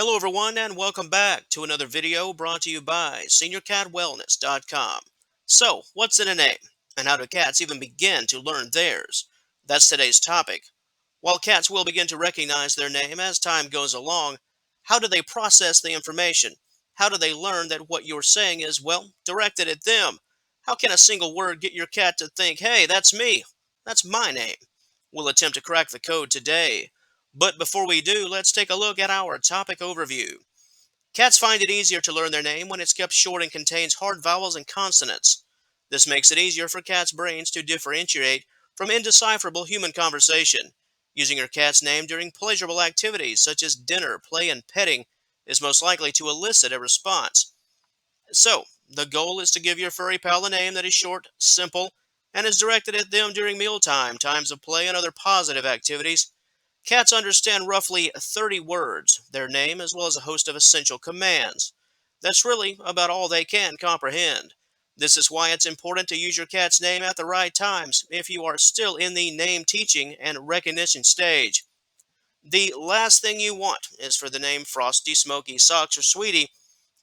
Hello, everyone, and welcome back to another video brought to you by SeniorCatWellness.com. So, what's in a name, and how do cats even begin to learn theirs? That's today's topic. While cats will begin to recognize their name as time goes along, how do they process the information? How do they learn that what you're saying is, well, directed at them? How can a single word get your cat to think, hey, that's me? That's my name? We'll attempt to crack the code today. But before we do, let's take a look at our topic overview. Cats find it easier to learn their name when it's kept short and contains hard vowels and consonants. This makes it easier for cats' brains to differentiate from indecipherable human conversation. Using your cat's name during pleasurable activities such as dinner, play, and petting is most likely to elicit a response. So, the goal is to give your furry pal a name that is short, simple, and is directed at them during mealtime, times of play, and other positive activities. Cats understand roughly 30 words, their name, as well as a host of essential commands. That's really about all they can comprehend. This is why it's important to use your cat's name at the right times if you are still in the name teaching and recognition stage. The last thing you want is for the name Frosty, Smoky, Socks, or Sweetie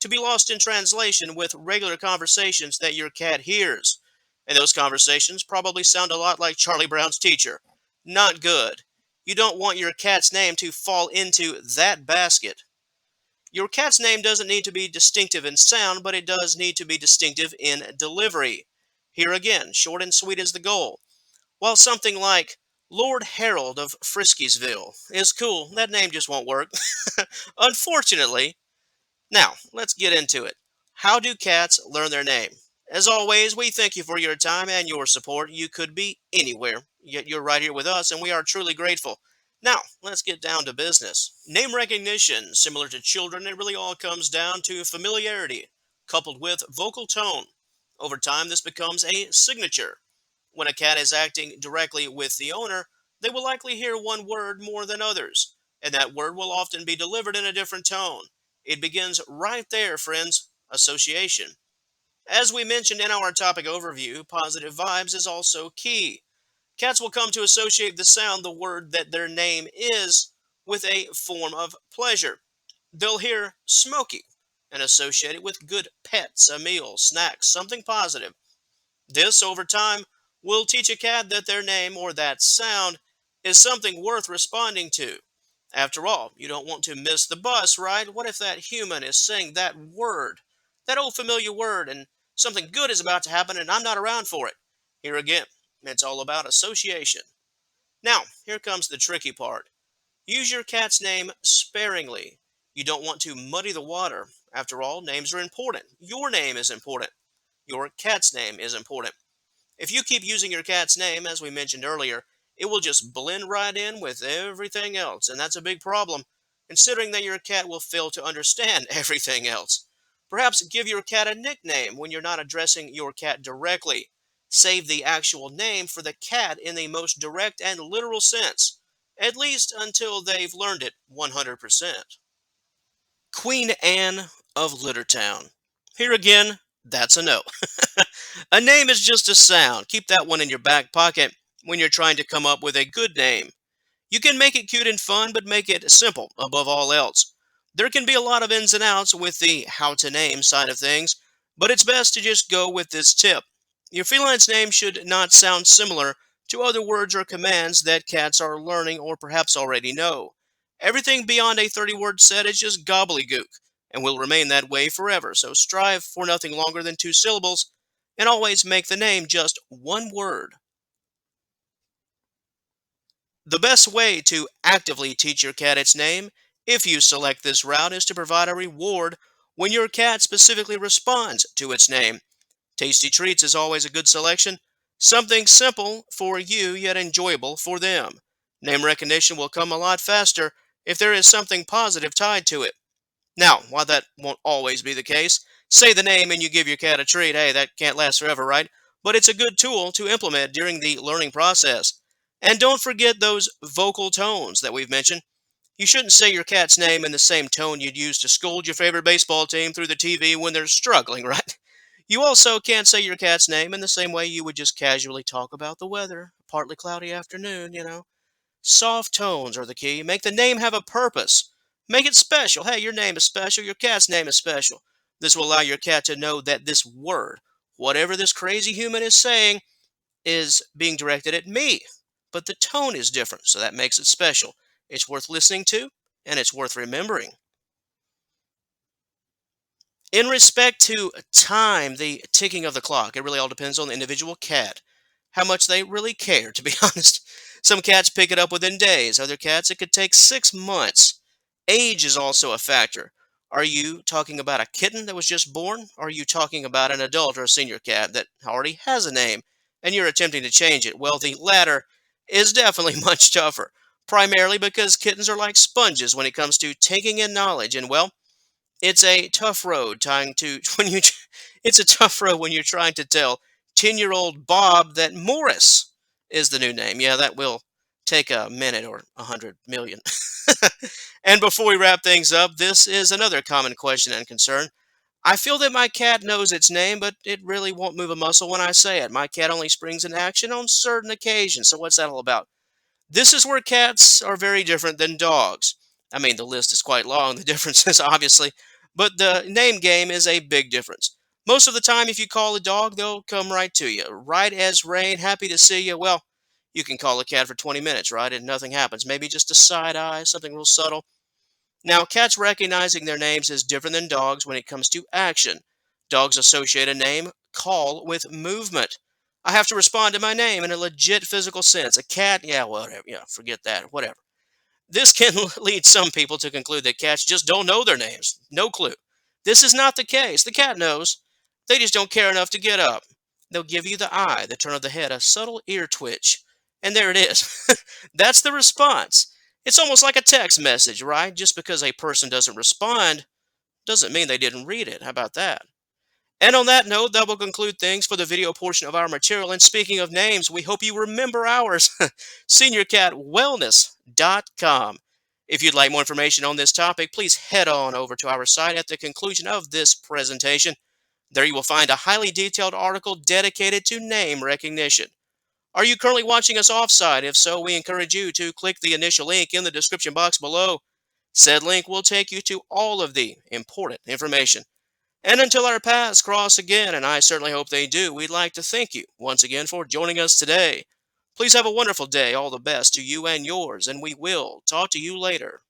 to be lost in translation with regular conversations that your cat hears. And those conversations probably sound a lot like Charlie Brown's teacher. Not good. You don't want your cat's name to fall into that basket. Your cat's name doesn't need to be distinctive in sound, but it does need to be distinctive in delivery. Here again, short and sweet is the goal. While something like Lord Harold of Friskiesville is cool, that name just won't work. Unfortunately, now, let's get into it. How do cats learn their name? As always, we thank you for your time and your support. You could be anywhere, yet you're right here with us, and we are truly grateful. Now, let's get down to business. Name recognition, similar to children, it really all comes down to familiarity, coupled with vocal tone. Over time, this becomes a signature. When a cat is acting directly with the owner, they will likely hear one word more than others, and that word will often be delivered in a different tone. It begins right there, friends. Association. As we mentioned in our topic overview, positive vibes is also key. Cats will come to associate the sound, the word that their name is, with a form of pleasure. They'll hear smoky and associate it with good pets, a meal, snacks, something positive. This, over time, will teach a cat that their name or that sound is something worth responding to. After all, you don't want to miss the bus, right? What if that human is saying that word, that old familiar word, and something good is about to happen and I'm not around for it? Here again, it's all about association. Now, here comes the tricky part. Use your cat's name sparingly. You don't want to muddy the water. After all, names are important. Your name is important. Your cat's name is important. If you keep using your cat's name, as we mentioned earlier, it will just blend right in with everything else, and that's a big problem, considering that your cat will fail to understand everything else. Perhaps give your cat a nickname when you're not addressing your cat directly. Save the actual name for the cat in the most direct and literal sense, at least until they've learned it 100%. Queen Anne of Littertown. Here again, that's a no. A name is just a sound. Keep that one in your back pocket when you're trying to come up with a good name. You can make it cute and fun, but make it simple above all else. There can be a lot of ins and outs with the how to name side of things, but it's best to just go with this tip. Your feline's name should not sound similar to other words or commands that cats are learning or perhaps already know. Everything beyond a 30-word set is just gobbledygook and will remain that way forever, so strive for nothing longer than 2 syllables and always make the name just one word. The best way to actively teach your cat its name, if you select this route, is to provide a reward when your cat specifically responds to its name. Tasty treats is always a good selection. Something simple for you yet enjoyable for them. Name recognition will come a lot faster if there is something positive tied to it. Now, while that won't always be the case, say the name and you give your cat a treat. Hey, that can't last forever, right? But it's a good tool to implement during the learning process. And don't forget those vocal tones that we've mentioned. You shouldn't say your cat's name in the same tone you'd use to scold your favorite baseball team through the TV when they're struggling, right? You also can't say your cat's name in the same way you would just casually talk about the weather. Partly cloudy afternoon. Soft tones are the key. Make the name have a purpose. Make it special. Hey, your name is special. Your cat's name is special. This will allow your cat to know that this word, whatever this crazy human is saying, is being directed at me. But the tone is different, so that makes it special. It's worth listening to, and it's worth remembering. In respect to time, the ticking of the clock, it really all depends on the individual cat, how much they really care, to be honest. Some cats pick it up within days, other cats, it could take 6 months. Age is also a factor. Are you talking about a kitten that was just born? Or are you talking about an adult or a senior cat that already has a name and you're attempting to change it? Well, the latter is definitely much tougher, primarily because kittens are like sponges when it comes to taking in knowledge. And well, it's a tough road trying to when you it's a tough road when you're trying to tell 10-year-old Bob that Morris is the new name. Yeah, that will take a minute or 100 million. And before we wrap things up, this is another common question and concern. I feel that my cat knows its name, but it really won't move a muscle when I say it. My cat only springs into action on certain occasions. So what's that all about? This is where cats are very different than dogs. I mean, the list is quite long, the differences, obviously, but the name game is a big difference. Most of the time, if you call a dog, they'll come right to you, right as rain, happy to see you. Well, you can call a cat for 20 minutes, right, and nothing happens. Maybe just a side eye, something real subtle. Now, cats recognizing their names is different than dogs when it comes to action. Dogs associate a name, call, with movement. I have to respond to my name in a legit physical sense. A cat, yeah, whatever. Yeah, forget that. Whatever. This can lead some people to conclude that cats just don't know their names. No clue. This is not the case. The cat knows. They just don't care enough to get up. They'll give you the eye, the turn of the head, a subtle ear twitch. And there it is. That's the response. It's almost like a text message, right? Just because a person doesn't respond doesn't mean they didn't read it. How about that? And on that note, that will conclude things for the video portion of our material. And speaking of names, we hope you remember ours, seniorcatwellness.com. If you'd like more information on this topic, please head on over to our site at the conclusion of this presentation. There you will find a highly detailed article dedicated to name recognition. Are you currently watching us offsite? If so, we encourage you to click the initial link in the description box below. Said link will take you to all of the important information. And until our paths cross again, and I certainly hope they do, we'd like to thank you once again for joining us today. Please have a wonderful day. All the best to you and yours, and we will talk to you later.